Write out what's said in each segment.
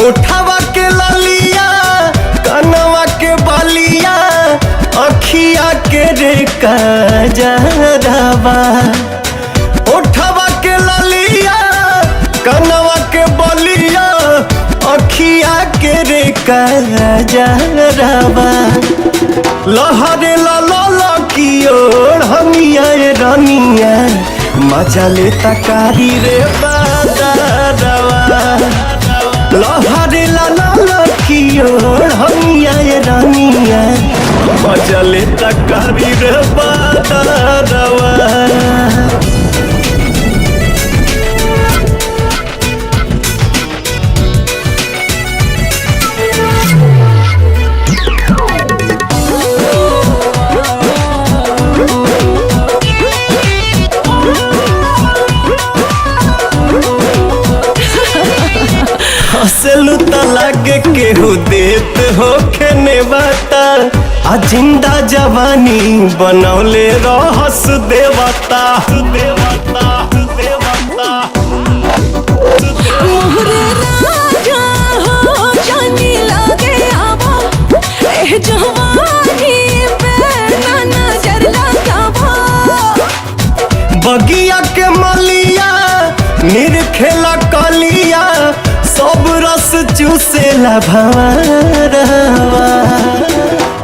उठावा के ललिया कनवा के बलिया अखिया के रे कजरवा। उठावा के ललिया कनवा के बलिया अखिया के रे कजरवा। लहरे ललो की ओर हमिया रनिया मजा ले तकारी रे बादरवा। लहरे लाला की ओर हमिया रानिया मजा ले तकारी रे बादरवा। हंसलू त लगे केहू देत हो खेने बाता आ जिंदा जवानी बनौले रहस देवता देवता देवता। मोहरे राजा हो जानी लगे आवा ए जवानी पे ना नजर लगावा। बगिया के मलिया निरखेला कलिया सब रस चूसेला भंवरवा।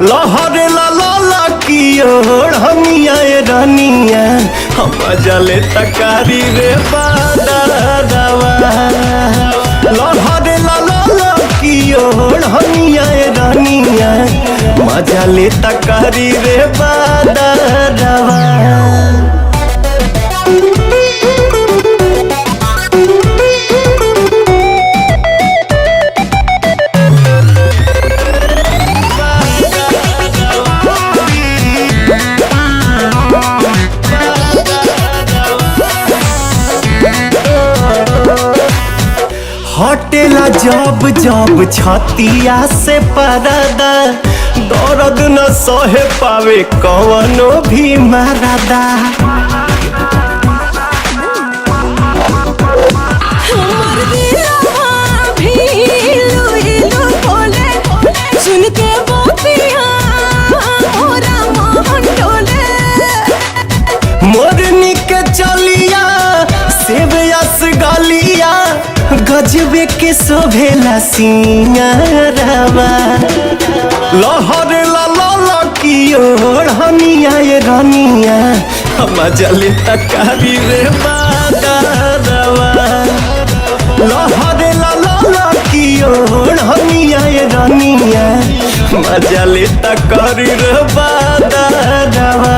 लहरे लाला की ओर हमिया रानिया हम जले तकारी रे बादरवा। लहरे लाला की ओर हमिया रानिया मजा ले तकारी रे बादरवा। हटेला जब जब छतिया से परदा दर्द न सहे पावे कवनो भी मरदा। हमर दिलवा भी इलू इलू बोले सुन के बातिया मोरा मन डोले। मोरनी के चलिया सेवयस गलिया गजबे के शोभेला सिंगारवा। लहरे लाला की ओर हमिया रानिया मजा ले तकारी रे बादरवा। लहरे लाला की ओर हमिया रानिया मजा ले तकारी रे बादरवा।